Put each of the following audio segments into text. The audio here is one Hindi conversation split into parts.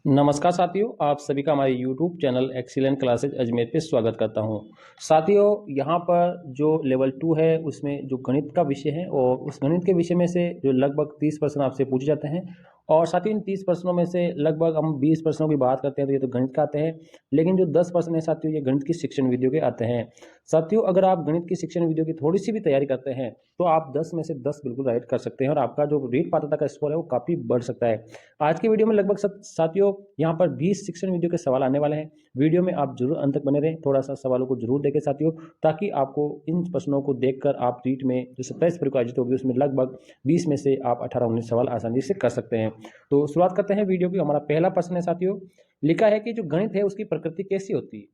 नमस्कार साथियों, आप सभी का हमारे YouTube channel excellent classes Ajmer पे स्वागत करता हूं। साथियों, यहां पर जो लेवल 2 है उसमें जो गणित का विषय है और उस गणित के विषय में से जो लगभग 30 प्रश्न आपसे पूछे जाते हैं और साथियों इन 30 प्रश्नों में से लगभग हम 20 प्रश्नों की बात करते हैं तो ये तो गणित का आते हैं, लेकिन जो 10 प्रश्न है साथियों ये गणित की शिक्षण वीडियो के आते हैं। साथियों, अगर आप गणित की शिक्षण वीडियो की थोड़ी सी भी तैयारी करते हैं तो आप 10 में से 10 बिल्कुल राइट कर सकते हैं और आपका जो रीड पात्रता का स्कोर है वो काफ़ी बढ़ सकता है। आज की वीडियो में लगभग साथियों यहाँ पर 20 शिक्षण वीडियो के सवाल आने वाले हैं। वीडियो में आप जरूर अंत तक बने रहें, थोड़ा सा सवालों को जरूर देखें साथियों, ताकि आपको इन प्रश्नों को देखकर आप रीट में जो 27 फरवरी को आयोजित होगी उसमें लगभग 20 में से आप 18-19 सवाल आसानी से कर सकते हैं। तो शुरुआत करते हैं वीडियो की। हमारा पहला प्रश्न है साथियों, लिखा है कि जो गणित है उसकी प्रकृति कैसी होती है।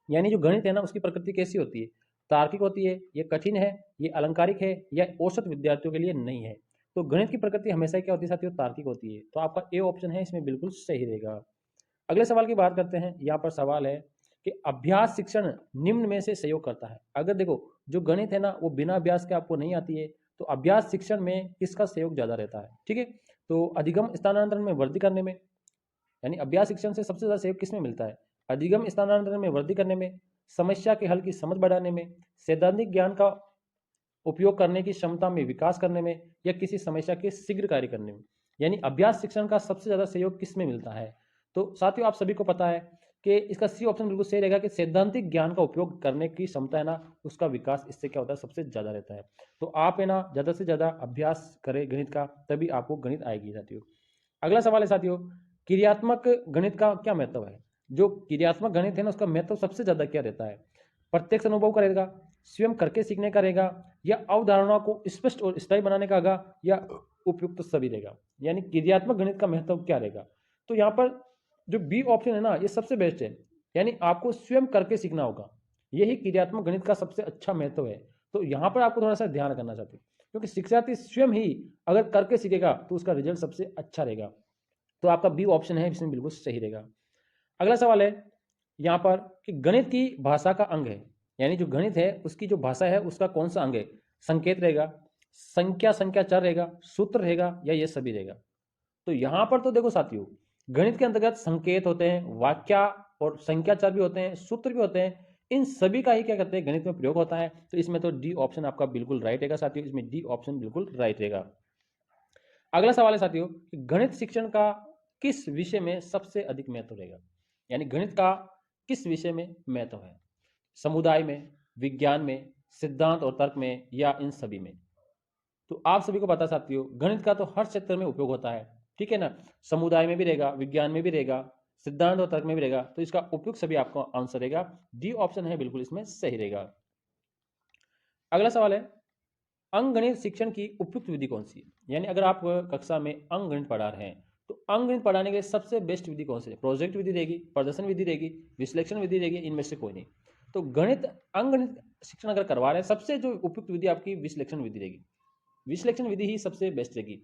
यानी जो गणित है ना उसकी प्रकृति कैसी होती है, तार्किक होती है, ये कठिन है, ये अलंकारिक है या औसत विद्यार्थियों के लिए नहीं है। तो गणित की प्रकृति हमेशा क्या होती है साथियों, तार्किक होती है। तो आपका ए ऑप्शन है इसमें बिल्कुल सही रहेगा। अगले सवाल की बात करते हैं। यहाँ पर सवाल है कि अभ्यास शिक्षण निम्न में से सहयोग करता है। अगर देखो जो गणित है ना वो बिना अभ्यास के आपको नहीं आती है, तो अभ्यास शिक्षण में किसका सहयोग ज्यादा रहता है। ठीक है, तो अधिगम स्थानांतरण में वृद्धि करने में, यानी अभ्यास शिक्षण से सबसे ज्यादा सहयोग किसमें मिलता है, अधिगम स्थानांतरण में वृद्धि करने में, समस्या के हल की समझ बढ़ाने में, सैद्धांतिक ज्ञान का उपयोग करने की क्षमता में विकास करने में, या किसी समस्या के शीघ्र कार्य करने में। यानी अभ्यास शिक्षण का सबसे ज्यादा सहयोग किसमें मिलता है। तो साथियों आप सभी को पता है कि इसका सी ऑप्शन बिल्कुल सही रहेगा कि सैद्धांतिक ज्ञान का उपयोग करने की क्षमता है ना उसका विकास इससे क्या होता है, सबसे ज्यादा रहता है। तो आप है ना ज्यादा से ज्यादा अभ्यास करें गणित का, तभी आपको गणित आएगी साथियों। अगला सवाल है साथियों, क्रियात्मक गणित का क्या महत्व है। जो क्रियात्मक गणित है ना उसका महत्व सबसे ज्यादा क्या रहता है, प्रत्यक्ष अनुभव करेगा, स्वयं करके सीखने का रहेगा, या अवधारणा को स्पष्ट और स्थायी बनाने का होगा, या उपयुक्त सभी रहेगा। यानी क्रियात्मक गणित का महत्व क्या रहेगा। तो यहाँ पर जो बी ऑप्शन है ना ये सबसे बेस्ट है, यानी आपको स्वयं करके सीखना होगा, यही क्रियात्मक गणित का सबसे अच्छा महत्व है। तो यहाँ पर आपको थोड़ा सा ध्यान करना चाहते हैं, क्योंकि शिक्षार्थी स्वयं ही अगर करके सीखेगा तो उसका रिजल्ट सबसे अच्छा रहेगा। तो आपका बी ऑप्शन है इसमें बिल्कुल सही रहेगा। अगला सवाल है यहाँ पर कि गणित की भाषा का अंग है, यानी जो गणित है उसकी जो भाषा है उसका कौन सा अंग है, संकेत रहेगा, संख्या चर रहेगा, सूत्र रहेगा, या ये सभी रहेगा। तो यहां पर तो देखो साथियों, गणित के अंतर्गत संकेत होते हैं, वाक्य और संख्या चर भी होते हैं, सूत्र भी होते हैं, इन सभी का ही क्या करते हैं गणित में प्रयोग होता है। तो इसमें तो डी ऑप्शन आपका बिल्कुल राइट रहेगा साथियों, इसमें डी ऑप्शन बिल्कुल राइट रहेगा। अगला सवाल है साथियों कि गणित शिक्षण का किस विषय में सबसे अधिक महत्व रहेगा। यानी गणित का किस विषय में महत्व है, समुदाय में, विज्ञान में, सिद्धांत और तर्क में, या इन सभी में। तो आप सभी को पता साथियों गणित का तो हर क्षेत्र में उपयोग होता है, ठीक है ना। समुदाय में भी रहेगा, विज्ञान में भी रहेगा, सिद्धांत और तर्क में भी रहेगा। तो इसका उपयुक्त सभी आपका आंसर रहेगा, डी ऑप्शन है बिल्कुल इसमें सही रहेगा। अगला सवाल है, अंकगणित शिक्षण की उपयुक्त विधि कौन सी है। यानी अगर आप कक्षा में अंकगणित पढ़ा रहे हैं तो अंकगणित पढ़ाने के लिए सबसे बेस्ट विधि कौन सी है, प्रोजेक्ट विधि रहेगी, प्रदर्शन विधि रहेगी, विश्लेषण विधि रहेगी, इनमें से कोई नहीं। तो गणित अंकगणित शिक्षण अगर करवा रहे हैं सबसे जो उपयुक्त विधि आपकी विश्लेषण विधि रहेगी। विश्लेषण विधि ही सबसे बेस्ट रहेगी,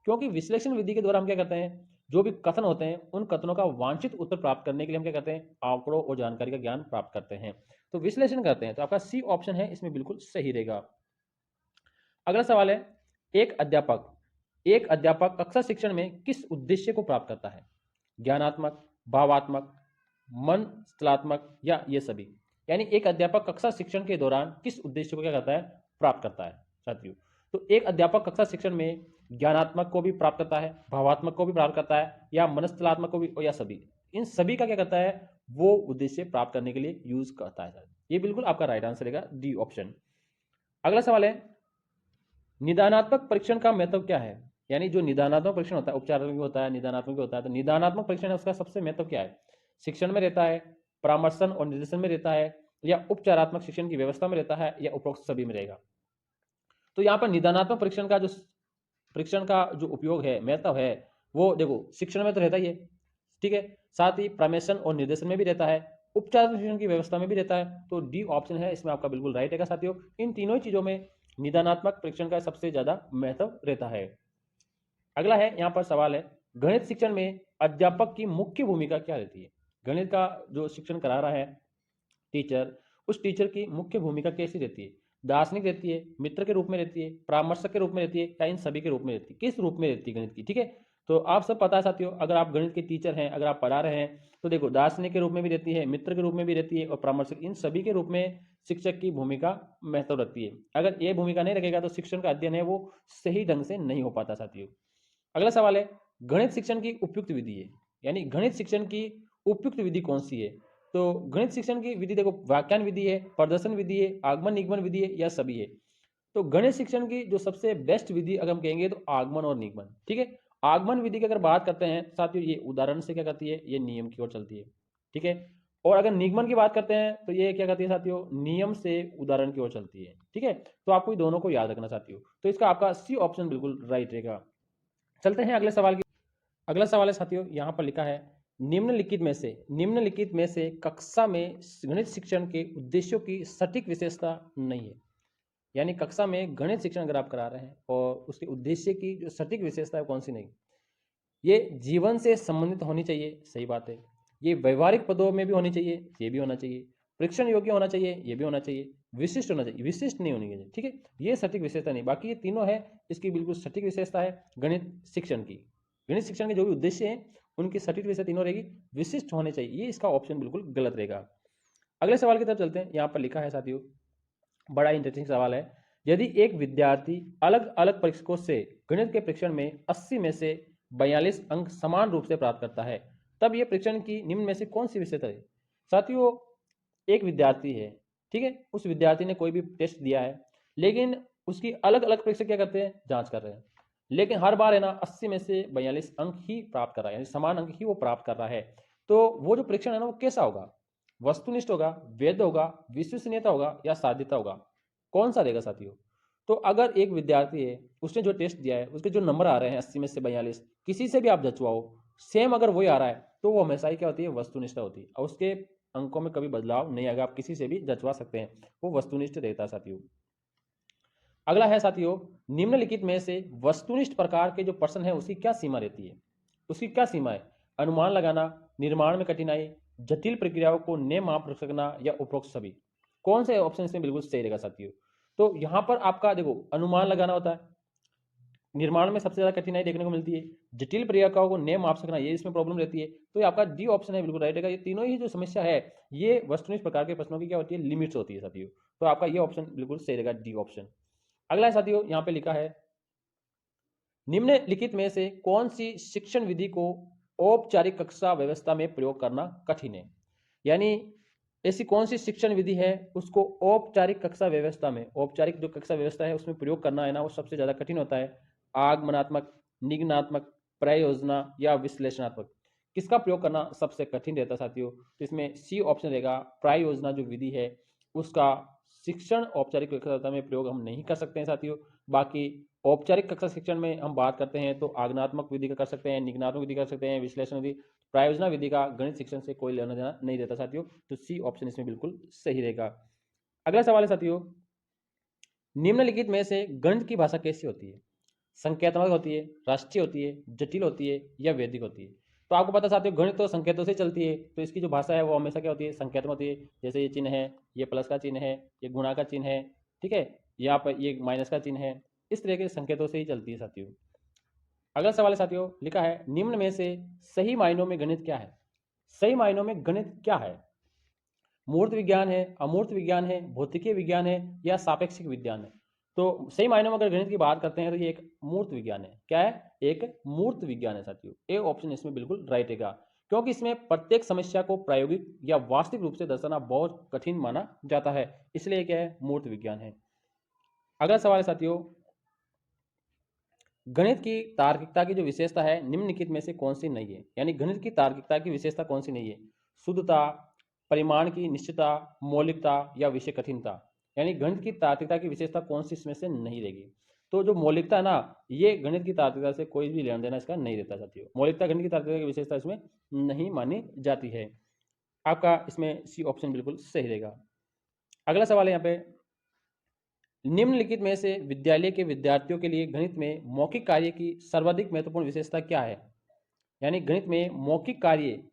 क्योंकि विश्लेषण विधि के द्वारा हम क्या करते हैं, जो भी कथन होते हैं उन कथनों का वांछित उत्तर प्राप्त करने के लिए हम क्या करते हैं, आंकड़ों और जानकारी का ज्ञान प्राप्त करते हैं। तो विश्लेषण करते हैं, तो आपका सी ऑप्शन है इसमें बिल्कुल सही रहेगा। अगला सवाल है, एक अध्यापक एक अध्यापक कक्षा शिक्षण में किस उद्देश्य को प्राप्त करता है, ज्ञानात्मक, भावात्मक, मन स्थलात्मक, या ये सभी। यानी एक अध्यापक कक्षा शिक्षण के दौरान किस उद्देश्य को क्या करता है, प्राप्त करता है साथियों। तो एक अध्यापक कक्षा शिक्षण में ज्ञानात्मक को भी प्राप्त करता है, भावात्मक को भी प्राप्त करता है, या मनस्थलात्मक को भी, या सभी। इन सभी का क्या करता है, वो उद्देश्य प्राप्त करने के लिए यूज करता है। ये बिल्कुल आपका राइट आंसर रहेगा, डी ऑप्शन। अगला सवाल है, निदानात्मक परीक्षण का महत्व क्या है। यानी जो निदानात्मक परीक्षण होता है, उपचारात्मक होता है, निदानात्मक भी होता है। तो निदानात्मक परीक्षण है उसका सबसे महत्व क्या है, शिक्षण में रहता है, परामर्शन और निर्देशन में रहता है, या उपचारात्मक शिक्षण की व्यवस्था में रहता है, या उपरोक्त सभी में रहेगा। तो यहाँ पर निदानात्मक परीक्षण का जो उपयोग है, महत्व है, वो देखो शिक्षण में तो रहता ही है, ठीक है, साथ ही प्रमेशन और निर्देशन में भी रहता है, उपचार शिक्षण की व्यवस्था में भी रहता है। तो डी ऑप्शन है इसमें आपका बिल्कुल राइट है साथियों। इन तीनों ही चीजों में निदानात्मक परीक्षण का सबसे ज्यादा महत्व रहता है। अगला है यहाँ पर सवाल है, गणित शिक्षण में अध्यापक की मुख्य भूमिका क्या रहती है। गणित का जो शिक्षण करा रहा है टीचर, उस टीचर की मुख्य भूमिका कैसी रहती है, दार्शनिक रहती है, मित्र के रूप में रहती है, परामर्शक के रूप में रहती है, या इन सभी के रूप में रहती है, किस रूप में रहती है गणित की। ठीक है, तो आप सब पता है साथियों, अगर आप गणित के टीचर हैं, अगर आप पढ़ा रहे हैं, तो देखो दार्शनिक के रूप में भी रहती है, मित्र के रूप में भी रहती है और परामर्शक, इन सभी के रूप में शिक्षक की भूमिका महत्व रखती है। अगर ये भूमिका नहीं रखेगा तो शिक्षण का अध्ययन है वो सही ढंग से नहीं हो पाता साथियों। अगला सवाल है, गणित शिक्षण की उपयुक्त विधि है, यानी गणित शिक्षण की उपयुक्त विधि कौन सी है? तो गणित शिक्षण की विधि देखो, व्याख्यान विधि है, प्रदर्शन विधि है, आगमन निगमन विधि है, या सभी है? तो गणित शिक्षण की जो सबसे बेस्ट विधि अगर हम कहेंगे तो आगमन और निगमन, ठीक है। आगमन विधि की अगर बात करते हैं साथियों, ये उदाहरण से क्या करती है, ये नियम की ओर चलती है, ठीक है। और अगर निगमन की बात करते हैं तो ये क्या करती है साथियों, नियम से उदाहरण की ओर चलती है, ठीक है। तो आपको ये दोनों को याद रखना साथियों, तो इसका आपका सी ऑप्शन बिल्कुल राइट रहेगा। चलते हैं अगले सवाल की। अगला सवाल है साथियों, यहाँ पर लिखा है, निम्नलिखित में से कक्षा में गणित शिक्षण के उद्देश्यों की सटीक विशेषता नहीं है। यानी कक्षा में गणित शिक्षण अगर आप करा रहे हैं और उसके उद्देश्य की जो सटीक विशेषता है कौन सी नहीं, ये जीवन से संबंधित होनी चाहिए, सही बात है। ये व्यवहारिक पदों में भी होनी चाहिए, ये भी होना चाहिए। परीक्षण योग्य होना चाहिए, ये भी होना चाहिए। विशिष्ट होना चाहिए, विशिष्ट नहीं होनी चाहिए, ठीक है। ये सटीक विशेषता नहीं, बाकी ये तीनों है, इसकी बिल्कुल सटीक विशेषता है गणित शिक्षण की। गणित शिक्षण के जो भी उद्देश्य हैं उनकी सटीक विशेषता तीनों रहेगी, विशिष्ट होने चाहिए, ये इसका ऑप्शन बिल्कुल गलत रहेगा। अगले सवाल की तरफ चलते हैं। यहाँ पर लिखा है साथियों, बड़ा इंटरेस्टिंग सवाल है, यदि एक विद्यार्थी अलग अलग परीक्षकों से गणित के परीक्षण में 80 में से 42 अंक समान रूप से प्राप्त करता है, तब यह परीक्षण की निम्न में से कौन सी विशेषता है? साथियों, एक विद्यार्थी है, ठीक है, उस विद्यार्थी ने कोई भी टेस्ट दिया है, लेकिन उसकी अलग अलग परीक्षक क्या करते हैं, जांच कर रहे हैं, लेकिन हर बार है ना 80 में से 42 अंक ही प्राप्त कर रहा है, यानी समान अंक ही वो प्राप्त कर रहा है। तो वो जो परीक्षण है ना वो कैसा होगा? वस्तुनिष्ठ होगा, वैध होगा, विश्वसनीयता होगा, या साध्यता होगा? कौन सा रहेगा साथियों? तो अगर एक विद्यार्थी है, उसने जो टेस्ट दिया है, उसके जो नंबर आ रहे हैं 80 में से 42, किसी से भी आप जचवाओ, सेम अगर वही आ रहा है, तो वो हमेशा ही क्या होती है, वस्तुनिष्ठ होती है, और उसके अंकों में कभी बदलाव नहीं आएगा, आप किसी से भी जचवा सकते हैं, वो वस्तुनिष्ठ रहता है साथियों। अगला है साथियों, निम्नलिखित में से वस्तुनिष्ठ प्रकार के जो प्रश्न है उसकी क्या सीमा रहती है? उसकी क्या सीमा है? अनुमान लगाना, निर्माण में कठिनाई, जटिल प्रक्रियाओं को ने माप रख सकना, या उपरोक्त सभी? कौन से ऑप्शन इसमें बिल्कुल सही रहेगा साथियों? तो यहां पर आपका देखो, अनुमान लगाना होता है, निर्माण में सबसे ज्यादा कठिनाई देखने को मिलती है, जटिल प्रक्रियाओं को ने माप सकना, ये इसमें प्रॉब्लम रहती है, तो ये आपका डी ऑप्शन है बिल्कुल राइट रहेगा। ये तीनों ही जो समस्या है, ये वस्तुनिष्ठ प्रकार के प्रश्नों की क्या होती है, लिमिट्स होती है साथियों, तो आपका ये ऑप्शन बिल्कुल सही रहेगा, डी ऑप्शन। अगला है साथियों, यहाँ पे लिखा है, निम्नलिखित में से कौन सी शिक्षण विधि को औपचारिक कक्षा व्यवस्था में प्रयोग करना कठिन है? यानी ऐसी कौन सी शिक्षण विधि है उसको औपचारिक कक्षा व्यवस्था में, औपचारिक जो कक्षा व्यवस्था है उसमें प्रयोग करना है ना, वो सबसे ज्यादा कठिन होता है? आगमनात्मक, निगमनात्मक, प्रयोजना, या विश्लेषणात्मक? किसका प्रयोग करना सबसे कठिन रहता है साथियों? तो इसमें सी ऑप्शन रहेगा, प्रयोजना जो विधि है उसका शिक्षण औपचारिक कक्षा में प्रयोग हम नहीं कर सकते हैं साथियों। बाकी औपचारिक कक्षा शिक्षण में हम बात करते हैं तो आगमनात्मक विधि का कर सकते हैं, निगमनात्मक विधि कर सकते हैं, विश्लेषण विधि, प्रायोजना विधि का गणित शिक्षण से कोई लेना देना नहीं रहता साथियों, तो सी ऑप्शन इसमें बिल्कुल सही रहेगा। अगला सवाल है साथियों, निम्नलिखित में से गणित की भाषा कैसी होती है? संख्यात्मक होती है, राष्ट्रीय होती है, जटिल होती है, या वैदिक होती है? तो आपको पता साथियों, गणित तो संकेतों से चलती है, तो इसकी जो भाषा है वो हमेशा क्या होती है, संख्यात्मक होती है। जैसे ये चिन्ह है, ये प्लस का चिन्ह है, ये गुणा का चिन्ह है, ठीक है, यहाँ पर ये माइनस का चिन्ह है, इस तरह के संकेतों से ही चलती है साथियों। अगला सवाल है साथियों, लिखा है, निम्न में से सही मायनों में गणित क्या है? सही मायनों में गणित क्या है? मूर्त विज्ञान है, अमूर्त विज्ञान है, भौतिकीय विज्ञान है, या सापेक्षिक विज्ञान है? तो सही मायनों में अगर गणित की बात करते हैं तो ये एक मूर्त विज्ञान है। क्या है? एक मूर्त विज्ञान है साथियों। ए ऑप्शन इसमें बिल्कुल राइट रहेगा, क्योंकि इसमें प्रत्येक समस्या को प्रायोगिक या वास्तविक रूप से दर्शाना बहुत कठिन माना जाता है, इसलिए क्या है, मूर्त विज्ञान है। अगला सवाल है साथियों, गणित की तार्किकता की जो विशेषता है निम्नलिखित में से कौन सी नहीं है? यानी गणित की तार्किकता की विशेषता कौन सी नहीं है? शुद्धता, परिमाण की निश्चितता, मौलिकता, या विषय कठिनता? यानी गणित की तार्किकता की विशेषता कौन सी इसमें से नहीं रहेगी? तो जो मौलिकता है ना, ये गणित की तार्किकता से कोई भी लेना देना इसका नहीं रहता साथियों। मौलिकता गणित की तार्किकता की विशेषता इसमें नहीं मानी जाती है। आपका इसमें सी ऑप्शन बिल्कुल सही रहेगा। अगला सवाल है यहाँ पे, निम्नलिखित में से विद्यालय के विद्यार्थियों के लिए गणित में मौखिक कार्य की सर्वाधिक महत्वपूर्ण विशेषता क्या है? यानी गणित में मौखिक कार्य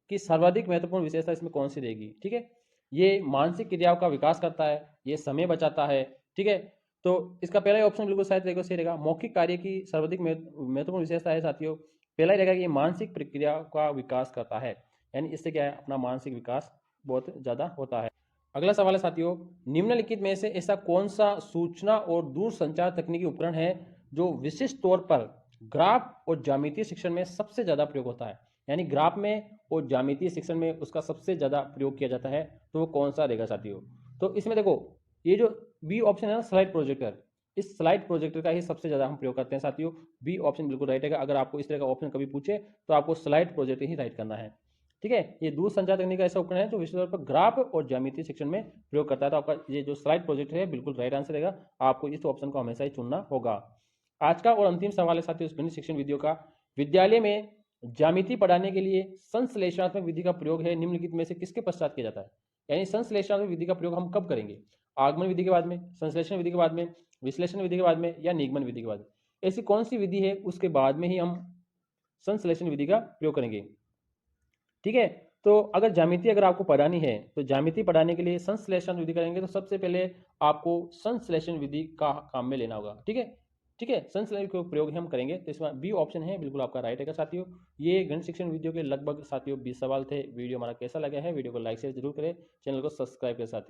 की सर्वाधिक महत्वपूर्ण विशेषता इसमें कौन सी रहेगी? ठीक है, ये मानसिक क्रियाओं का विकास करता है, ये समय बचाता है, ठीक है। तो इसका पहला ऑप्शन बिल्कुल शायद सही रहेगा। मौखिक कार्य की सर्वाधिक महत्वपूर्ण विशेषता है साथियों, पहला रहेगा कि मानसिक प्रक्रिया का विकास करता है, यानी इससे क्या है, अपना मानसिक विकास बहुत ज़्यादा होता है। अगला सवाल है साथियों, निम्नलिखित में से ऐसा कौन सा सूचना और दूरसंचार तकनीकी उपकरण है जो विशिष्ट तौर पर ग्राफ और ज्यामितीय शिक्षण में सबसे ज़्यादा प्रयोग होता है, यानी ग्राफ में और ज्यामितीय शिक्षण में उसका सबसे ज़्यादा प्रयोग किया जाता है, तो वो कौन सा रहेगा साथियों। तो इसमें देखो, ये जो बी ऑप्शन है ना, स्लाइड प्रोजेक्टर, इस स्लाइड प्रोजेक्टर का ही सबसे ज़्यादा हम प्रयोग करते हैं साथियों। बी ऑप्शन बिल्कुल राइट है। अगर आपको इस तरह का ऑप्शन कभी पूछे तो आपको स्लाइड प्रोजेक्टर ही राइट करना है, ठीक है। ये दूरसंचार तकनीक का ऐसा उपकरण है जो विशेष तौर पर ग्राफ और ज्यामितीय शिक्षण में प्रयोग करता है। तो आपका ये जो स्लाइड प्रोजेक्टर है बिल्कुल राइट आंसर रहेगा। आपको इस ऑप्शन को हमेशा ही चुनना होगा। आज का और अंतिम सवाल है साथियों इस गणित शिक्षण वीडियो का, विद्यालय में ज्यामिति पढ़ाने के लिए संश्लेषणात्मक विधि का प्रयोग है निम्नलिखित में से किसके पश्चात किया जाता है, यानी संश्लेषणात्मक विधि का प्रयोग हम कब करेंगे, आगमन विधि के बाद में, संश्लेषण विधि के बाद में, विश्लेषण विधि के बाद में, या निगमन विधि के बाद। ऐसी कौन सी विधि है उसके बाद में ही हम संश्लेषण विधि का प्रयोग करेंगे, ठीक है। तो अगर ज्यामिति अगर आपको पढ़ानी है तो ज्यामिति पढ़ाने के लिए संश्लेषण विधि करेंगे, तो सबसे पहले आपको संश्लेषण विधि का काम में लेना होगा, ठीक है। ठीक है, संश्लेषण का प्रयोग हम करेंगे। तो इसमें बी ऑप्शन है बिल्कुल आपका राइट है साथियों। ये गणित शिक्षण वीडियो के लगभग साथियों 20 सवाल थे। वीडियो हमारा कैसा लगा है, वीडियो को लाइक शेयर जरूर करें, चैनल को सब्सक्राइब करें साथियों।